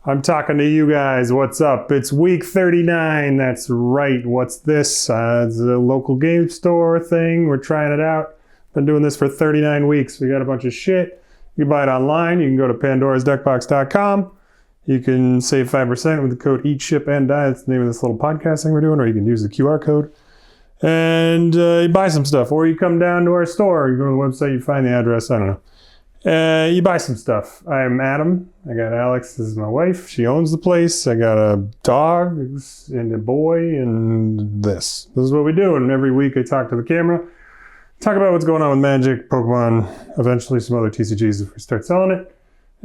I'm talking to you guys. What's up? It's week 39. That's right. What's this? It's a local game store thing. We're trying it out. Been doing this for 39 weeks. We got a bunch of shit. You can buy it online. You can go to pandorasdeckbox.com. You can save 5% with the code Eat, Ship, and Die. That's the name of this little podcast thing we're doing. Or you can use the QR code and you buy some stuff. Or you come down to our store. You go to the website. You find the address. I don't know. You buy some stuff. I'm Adam. I got Alex. This is my wife. She owns the place. I got a dog and a boy and this. This is what we do. And every week I talk to the camera, talk about what's going on with Magic, Pokemon, eventually some other TCGs if we start selling it.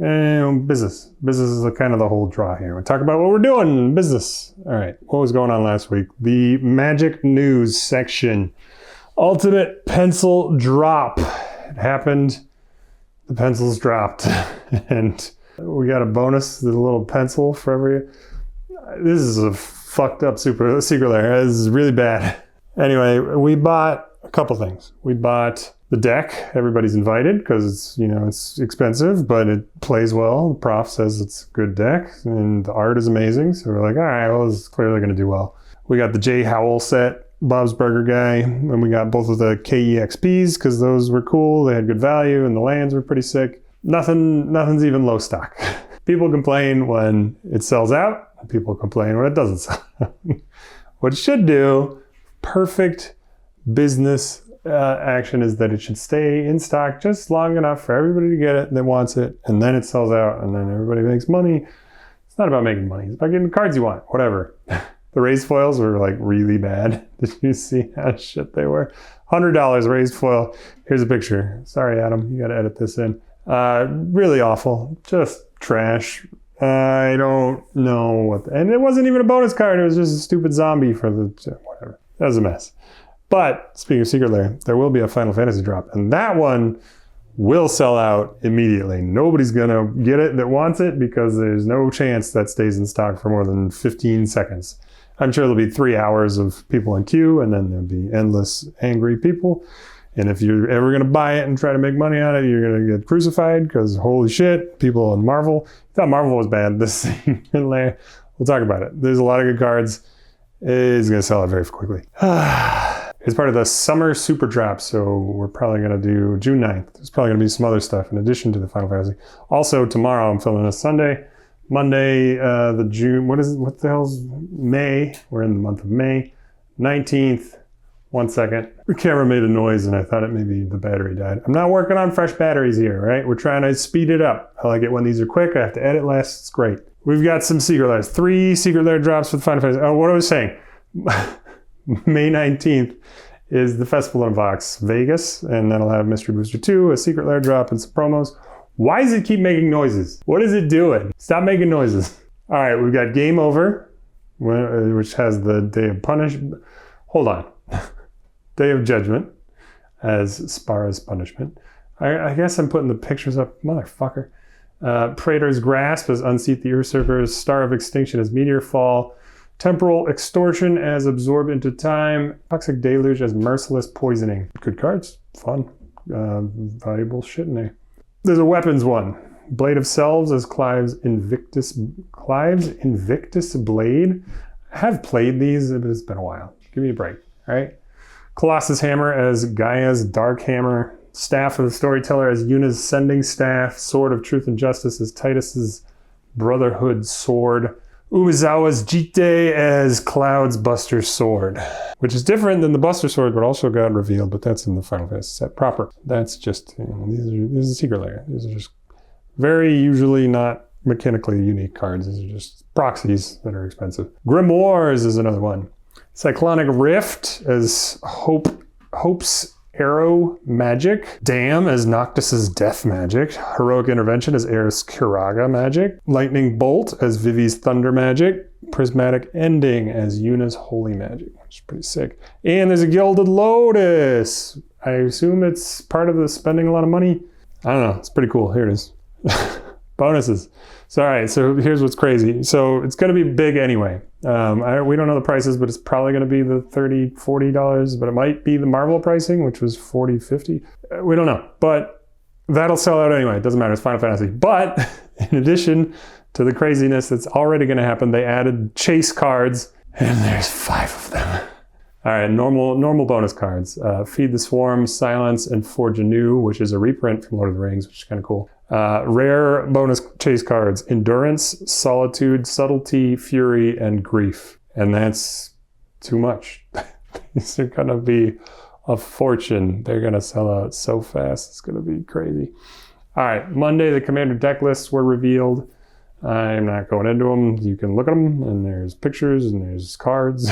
And business. Business is kind of the whole draw here. We talk about what we're doing in business. All right. What was going on last week? The Magic news section. Ultimate pencil drop. It happened. The pencils dropped and we got a bonus, the little pencil for every. This is a fucked up secret lair. This is really bad. Anyway, we bought a couple things. We bought the deck. Everybody's invited because it's, it's expensive, but it plays well. The prof says it's a good deck and the art is amazing. So we're like, all right, well, this is clearly going to do well. We got the J Howell set. Bob's Burger guy, and we got both of the KEXPs because those were cool. They had good value, and the lands were pretty sick. Nothing's even low stock. People complain when it sells out. People complain when it doesn't sell out. What it should do, perfect business action, is that it should stay in stock just long enough for everybody to get it that wants it, and then it sells out, and then everybody makes money. It's not about making money. It's about getting the cards you want, whatever. The raised foils were like really bad. Did you see how shit they were? $100 raised foil. Here's a picture. Sorry, Adam, you got to edit this in. Really awful. Just trash. I don't know what. And it wasn't even a bonus card. It was just a stupid zombie for the whatever. That was a mess. But speaking of Secret Lair, there will be a Final Fantasy drop, and that one will sell out immediately. Nobody's gonna get it that wants it because there's no chance that stays in stock for more than 15 seconds. I'm sure there'll be 3 hours of people in queue, and then there'll be endless angry people. And if you're ever going to buy it and try to make money on it, you're going to get crucified because holy shit, people in Marvel. I thought Marvel was bad. This thing, we'll talk about it. There's a lot of good cards. It's going to sell out very quickly. It's part of the summer super drop, so we're probably going to do June 9th. There's probably going to be some other stuff in addition to the Final Fantasy. Also, tomorrow I'm filming this Sunday. Monday, the June, what the hell's May? We're in the month of May. 19th, 1 second. The camera made a noise and I thought it maybe the battery died. I'm not working on fresh batteries here, right? We're trying to speed it up. I like it when these are quick. I have to edit less. It's great. We've got some Secret Lairs. 3 Secret Lair drops for the Final Fantasy. Oh, what I was saying. May 19th is the Festival in a Box Vegas, and that'll have Mystery Booster 2, a Secret Lair drop, and some promos. Why does it keep making noises? What is it doing? Stop making noises. All right, we've got Game Over, which has the Day of Punishment. Hold on. Day of Judgment as Spara's punishment. I guess I'm putting the pictures up. Motherfucker. Praetor's Grasp as Unseat the Usurpers. Star of Extinction as Meteor Fall. Temporal Extortion as Absorb into Time. Toxic Deluge as Merciless Poisoning. Good cards. Fun. Valuable shit in there. There's a weapons one. Blade of Selves as Clive's Invictus Blade. I have played these, but it's been a while. Give me a break, all right? Colossus Hammer as Gaia's Dark Hammer. Staff of the Storyteller as Yuna's Sending Staff. Sword of Truth and Justice as Titus's Brotherhood Sword. Umezawa's Jite as Cloud's Buster Sword, which is different than the Buster Sword, but also got revealed, but that's in the Final Fantasy set proper. That's just, this is a Secret Lair. These are just very usually not mechanically unique cards. These are just proxies that are expensive. Grimoires is another one. Cyclonic Rift as Hope's Arrow Magic. Dam as Noctis's Death Magic. Heroic Intervention as Eris Kiraga Magic. Lightning Bolt as Vivi's Thunder Magic. Prismatic Ending as Yuna's Holy Magic, which is pretty sick. And there's a Gilded Lotus. I assume it's part of the spending a lot of money. I don't know. It's pretty cool. Here it is. Bonuses. So, all right. So here's what's crazy. So it's going to be big anyway. We don't know the prices, but it's probably going to be the $30, $40, but it might be the Marvel pricing, which was $40, $50. We don't know, but that'll sell out anyway. It doesn't matter. It's Final Fantasy. But in addition to the craziness that's already going to happen, they added chase cards, and there's 5 of them. All right, normal bonus cards. Feed the Swarm, Silence, and Forge Anew, which is a reprint from Lord of the Rings, which is kind of cool. Rare bonus chase cards. Endurance, Solitude, Subtlety, Fury, and Grief. And that's too much. These are going to be a fortune. They're going to sell out so fast. It's going to be crazy. All right, Monday, the Commander deck lists were revealed. I'm not going into them. You can look at them, and there's pictures, and there's cards.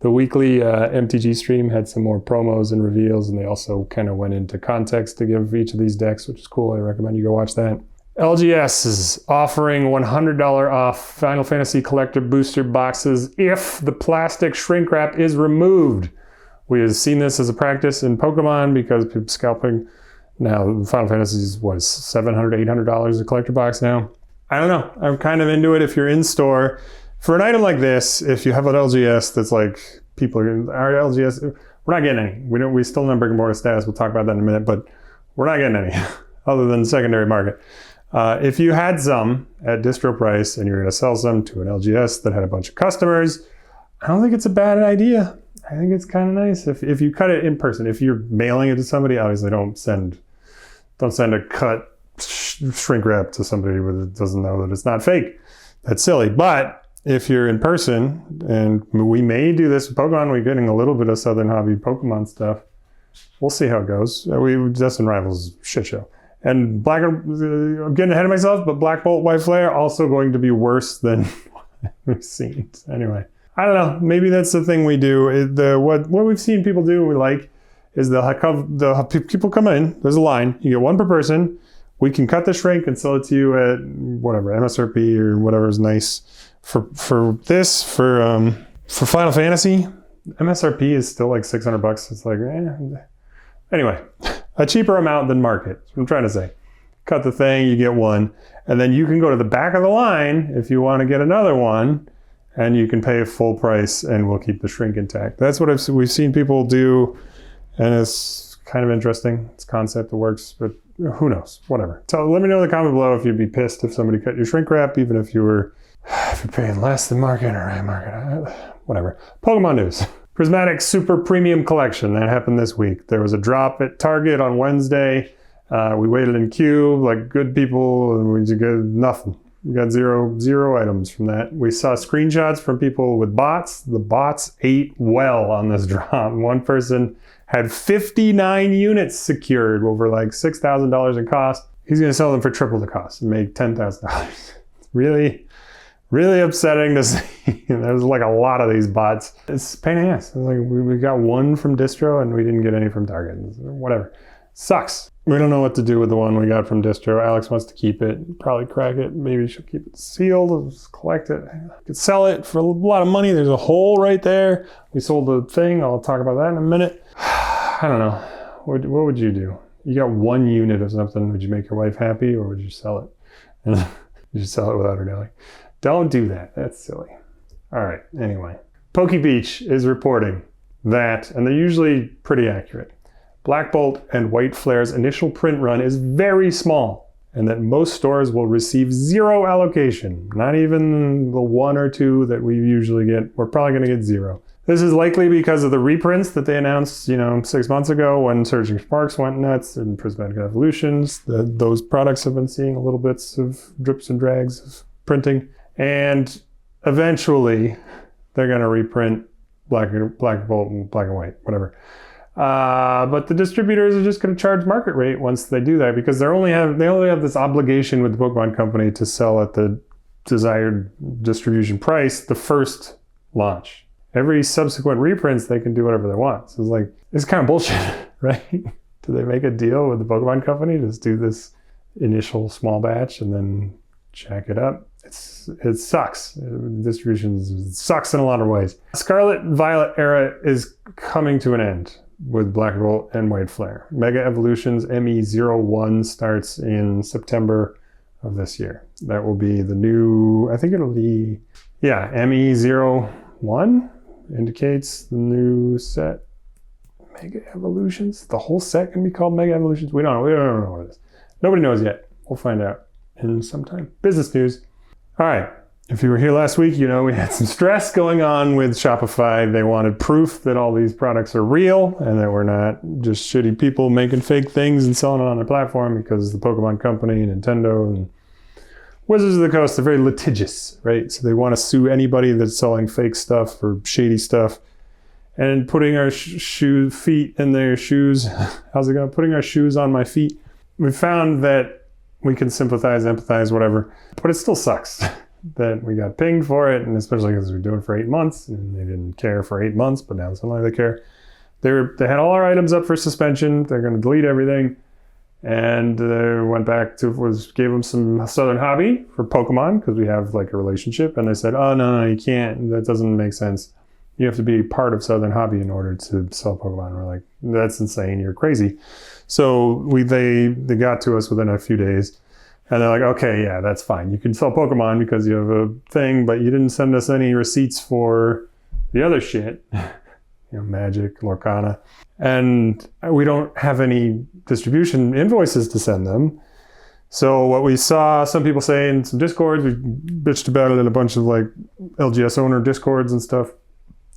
The weekly MTG stream had some more promos and reveals, and they also kind of went into context to give each of these decks, which is cool. I recommend you go watch that. LGS is offering $100 off Final Fantasy Collector Booster boxes if the plastic shrink wrap is removed. We have seen this as a practice in Pokemon because people scalping. Now, Final Fantasy is, what, $700, $800 a collector box now? I don't know. I'm kind of into it if you're in store. For an item like this, if you have an LGS that's like, people are, our LGS, we're not getting any. We still don't have brick and mortar status. We'll talk about that in a minute, but we're not getting any other than secondary market. If you had some at distro price and you're going to sell some to an LGS that had a bunch of customers, I don't think it's a bad idea. I think it's kind of nice if you cut it in person. If you're mailing it to somebody, obviously don't send a cut shrink wrap to somebody that doesn't know that it's not fake. That's silly. But if you're in person, and we may do this with Pokemon, we're getting a little bit of Southern Hobby Pokemon stuff. We'll see how it goes. Justin Rivals shit show. And I'm getting ahead of myself, but Black Bolt, White Flare also going to be worse than we've seen. Anyway, I don't know. Maybe that's the thing we do. What we've seen people do, we like, is the people come in. There's a line. You get one per person. We can cut the shrink and sell it to you at whatever MSRP or whatever is nice. For Final Fantasy, MSRP is still like $600. It's like, anyway, a cheaper amount than market. That's what I'm trying to say. Cut the thing, you get one, and then you can go to the back of the line if you want to get another one, and you can pay full price, and we'll keep the shrink intact. That's what we've seen people do, and it's kind of interesting. It's a concept that works, but who knows? Whatever. So let me know in the comment below if you'd be pissed if somebody cut your shrink wrap, even if you're paying less than market or high market, whatever. Pokemon news. Prismatic Super Premium Collection. That happened this week. There was a drop at Target on Wednesday. We waited in queue like good people, and we got nothing. We got zero items from that. We saw screenshots from people with bots. The bots ate well on this drop. One person had 59 units secured over like $6,000 in cost. He's going to sell them for triple the cost and make $10,000. Really upsetting to see. There's like a lot of these bots. It's a pain in the ass. It's like we got one from distro and we didn't get any from Target. Whatever. Sucks. We don't know what to do with the one we got from distro. Alex wants to keep it, probably crack it. Maybe she'll keep it sealed, just collect it. Could sell it for a lot of money. There's a hole right there. We sold the thing. I'll talk about that in a minute. I don't know. What would you do? You got one unit of something. Would you make your wife happy, or would you sell it? Would you sell it without her knowing? Don't do that. That's silly. All right. Anyway, PokeBeach is reporting that, and they're usually pretty accurate, Black Bolt and White Flare's initial print run is very small, and that most stores will receive 0 allocation. Not even the 1 or 2 that we usually get. We're probably going to get 0. This is likely because of the reprints that they announced, 6 months ago when Surging Sparks went nuts and Prismatic Evolutions. Those products have been seeing a little bits of drips and drags of printing. And eventually, they're going to reprint Black Bolt and Black and White, whatever. But the distributors are just going to charge market rate once they do that, because they only have this obligation with the Pokemon Company to sell at the desired distribution price the first launch. Every subsequent reprints, they can do whatever they want. So it's kind of bullshit, right? Do they make a deal with the Pokemon Company to just do this initial small batch and then jack it up? It sucks. Distribution sucks in a lot of ways. Scarlet Violet era is coming to an end with Black Bolt and White Flare. Mega Evolutions ME01 starts in September of this year. That will be the new, I think it'll be, ME01 indicates the new set. Mega Evolutions? The whole set can be called Mega Evolutions? We don't know what it is. Nobody knows yet. We'll find out in some time. Business news. All right. If you were here last week, you know we had some stress going on with Shopify. They wanted proof that all these products are real and that we're not just shitty people making fake things and selling it on their platform, because the Pokemon Company, Nintendo, and Wizards of the Coast are very litigious, right? So they want to sue anybody that's selling fake stuff or shady stuff. And putting our feet in their shoes. How's it going? Putting our shoes on my feet. We found that we can sympathize, empathize, whatever, but it still sucks that we got pinged for it, and especially because we were doing it for 8 months, and they didn't care for 8 months, but now suddenly they care. They had all our items up for suspension. They're going to delete everything, and went back to gave them some Southern Hobby for Pokemon, because we have like a relationship, and they said, oh no, you can't. That doesn't make sense. You have to be part of Southern Hobby in order to sell Pokemon. We're like, that's insane. You're crazy. So they got to us within a few days. And they're like, okay, yeah, that's fine. You can sell Pokemon because you have a thing, but you didn't send us any receipts for the other shit, Magic, Lorcana. And we don't have any distribution invoices to send them. So what we saw some people say in some Discords, we bitched about it in a bunch of like LGS owner Discords and stuff.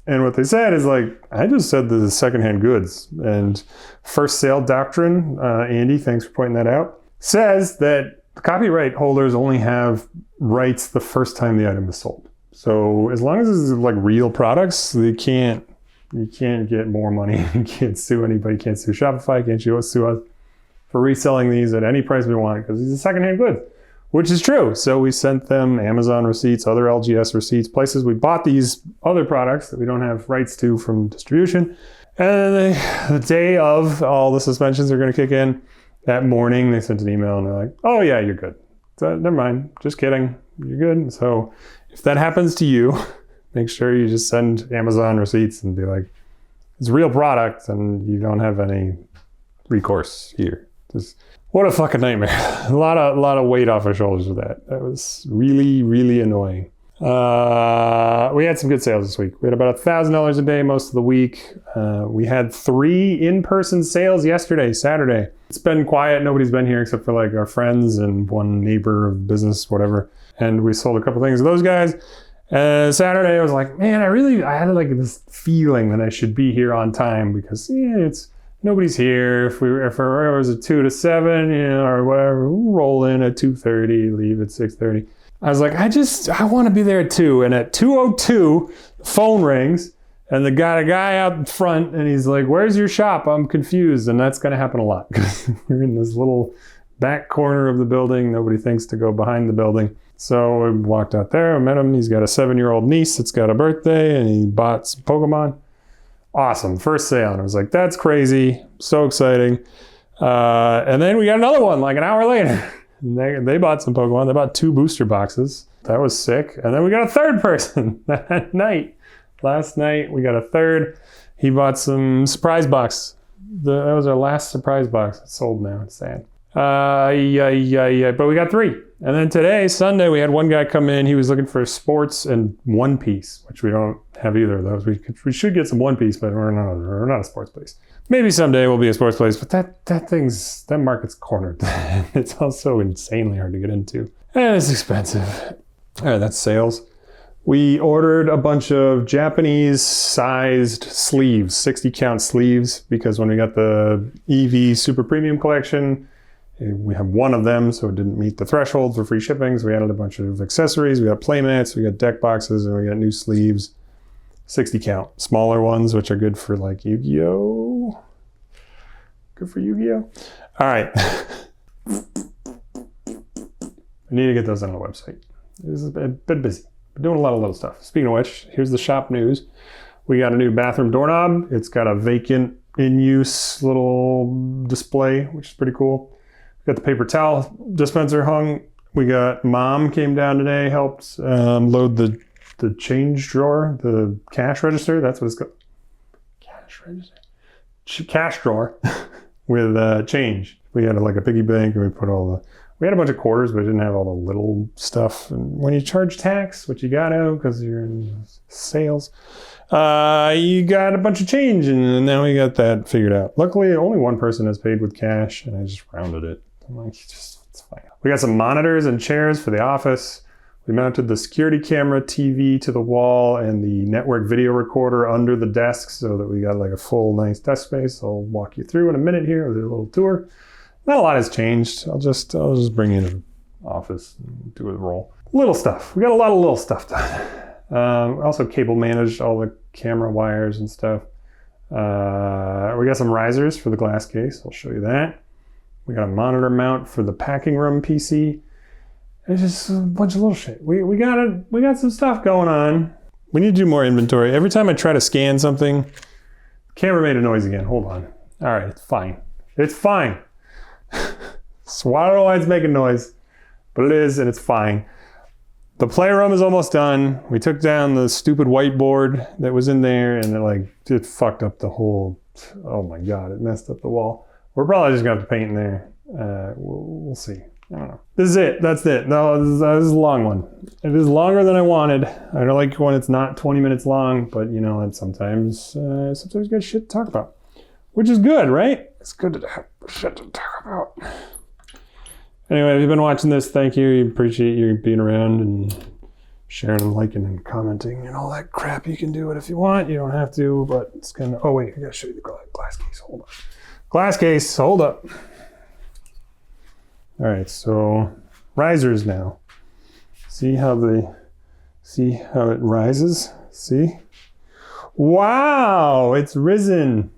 And what they said is like, I just said this is secondhand goods. And first sale doctrine, Andy, thanks for pointing that out, says that the copyright holders only have rights the first time the item is sold. So as long as it's like real products, you can't get more money. You can't sue anybody. You can't sue Shopify. You can't sue us for reselling these at any price we want, because these are secondhand goods, which is true. So we sent them Amazon receipts, other LGS receipts, places we bought these other products that we don't have rights to from distribution. And the day of all the suspensions are going to kick in, that morning they sent an email and they're like, oh yeah, you're good. So, never mind, just kidding, you're good. So if that happens to you, make sure you just send Amazon receipts and be like, it's a real product and you don't have any recourse here. Just, what a fucking nightmare. A lot of weight off our shoulders with that. That was really, really annoying. We had some good sales this week. We had about $1,000 a day most of the week. We had 3 in-person sales yesterday, Saturday. It's been quiet. Nobody's been here except for like our friends and one neighbor of business, whatever. And we sold a couple things to those guys. Saturday, I was like, man, I had like this feeling that I should be here on time, because nobody's here. If our hours are 2 to 7, or whatever, we'll roll in at 2:30, leave at 6:30. I was like, I want to be there at 2. And at 2:02, the phone rings, and they got a guy out in front, and he's like, where's your shop? I'm confused. And that's going to happen a lot, because we're in this little back corner of the building. Nobody thinks to go behind the building. So I walked out there, I met him. He's got a 7-year-old niece that's got a birthday, and he bought some Pokemon. Awesome, first sale. And I was like, that's crazy, so exciting. And then we got another one like an hour later. They bought some Pokemon. They bought 2 booster boxes. That was sick. And then we got a third person that night. Last night, we got a third. He bought some surprise box. That was our last surprise box. It's sold now. It's sad. But we got 3. And then today, Sunday, we had one guy come in. He was looking for sports and One Piece, which we don't have either of those. We should get some One Piece, but we're not a sports place. Maybe someday we'll be a sports place, but that market's cornered. It's also insanely hard to get into. And it's expensive. All right, that's sales. We ordered a bunch of Japanese-sized sleeves, 60-count sleeves, because when we got the EV Super Premium Collection, we have one of them, so it didn't meet the threshold for free shipping. So we added a bunch of accessories. We got playmats, we got deck boxes, and we got new sleeves. 60 count. Smaller ones, which are good for like Yu-Gi-Oh! Good for Yu-Gi-Oh! All right. I need to get those on the website. It's a bit busy. We're doing a lot of little stuff. Speaking of which, here's the shop news. We got a new bathroom doorknob. It's got a vacant in-use little display, which is pretty cool. We got the paper towel dispenser hung. We got Mom came down today, helped load the change drawer, the cash register. That's what it's called. Cash register? Cash drawer with change. We had like a piggy bank, and we had a bunch of quarters, but we didn't have all the little stuff. And when you charge tax, which you gotta, because you're in sales, you got a bunch of change, and now we got that figured out. Luckily, only one person has paid with cash, and I just rounded it. I'm like, it's fine. We got some monitors and chairs for the office. We mounted the security camera TV to the wall and the network video recorder under the desk so that we got like a full nice desk space. I'll walk you through in a minute here with a little tour. Not a lot has changed. I'll just bring you into the office and do a roll. Little stuff. We got a lot of little stuff done. Also cable managed all the camera wires and stuff. We got some risers for the glass case. I'll show you that. We got a monitor mount for the packing room PC. It's just a bunch of little shit. We got some stuff going on. We need to do more inventory. Every time I try to scan something, the camera made a noise again. Hold on. All right, it's fine. It's fine. So I don't know why it's making noise, but it is, and it's fine. The playroom is almost done. We took down the stupid whiteboard that was in there, and it fucked up the whole. Oh my god, it messed up the wall. We're probably just gonna have to paint in there. We'll see. I don't know. This is it. That's it. No, this is a long one. It is longer than I wanted. I don't like when it's not 20 minutes long, but you know, and sometimes you got shit to talk about, which is good, right? It's good to have shit to talk about. Anyway, if you've been watching this, thank you. Appreciate you being around and sharing and liking and commenting and all that crap. You can do it if you want. You don't have to, but it's kind of. Oh wait, I gotta show you the glass case. Hold on. Glass case. Hold up. All right, so risers now. See how it rises? See? Wow, it's risen.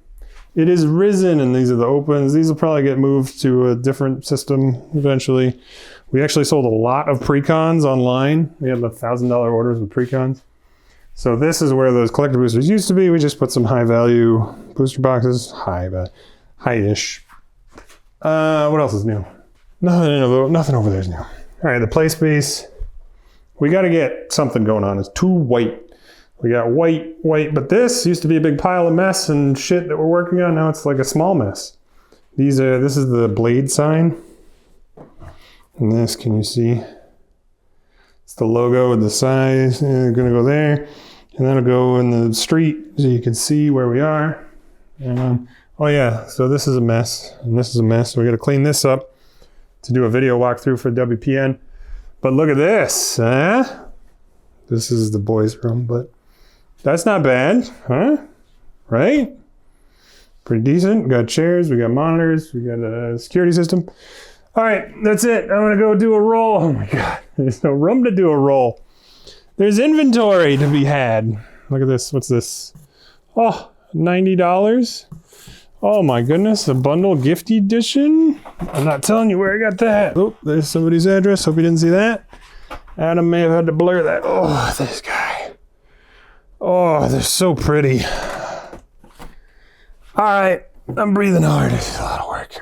It is risen, and these are the opens. These will probably get moved to a different system eventually. We actually sold a lot of precons online. We had $1,000 orders with precons. So this is where those collector boosters used to be. We just put some high value booster boxes, high-ish. What else is new? Nothing over there is new. All right, the play space. We got to get something going on. It's too white. We got white, but this used to be a big pile of mess and shit that we're working on. Now it's like a small mess. This is the blade sign. And this, can you see? It's the logo with the size. Gonna go there. And then it'll go in the street so you can see where we are. Oh yeah, so this is a mess. And this is a mess. So we got to clean this up to do a video walkthrough for WPN. But look at this, huh? This is the boys' room, but that's not bad, huh? Right? Pretty decent. We got chairs, we got monitors, we got a security system. All right, that's it. I'm gonna go do a roll. Oh my God, there's no room to do a roll. There's inventory to be had. Look at this, what's this? Oh, $90. Oh my goodness, a bundle gift edition? I'm not telling you where I got that. Oh, there's somebody's address. Hope you didn't see that. Adam may have had to blur that. Oh, this guy. Oh, they're so pretty. All right, I'm breathing hard. This is a lot of work.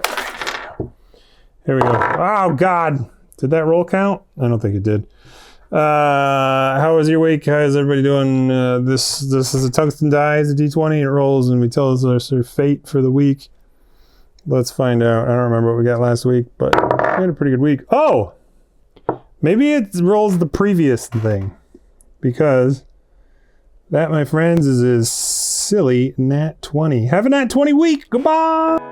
Here we go. Oh God, did that roll count? I don't think it did. How was your week? How is everybody doing? This is a tungsten die, it's a D20, it rolls, and we tell us our sort of fate for the week. Let's find out. I don't remember what we got last week, but we had a pretty good week. Oh, maybe it rolls the previous thing, because that, my friends, is a silly nat 20. Have a nat 20 week. Goodbye.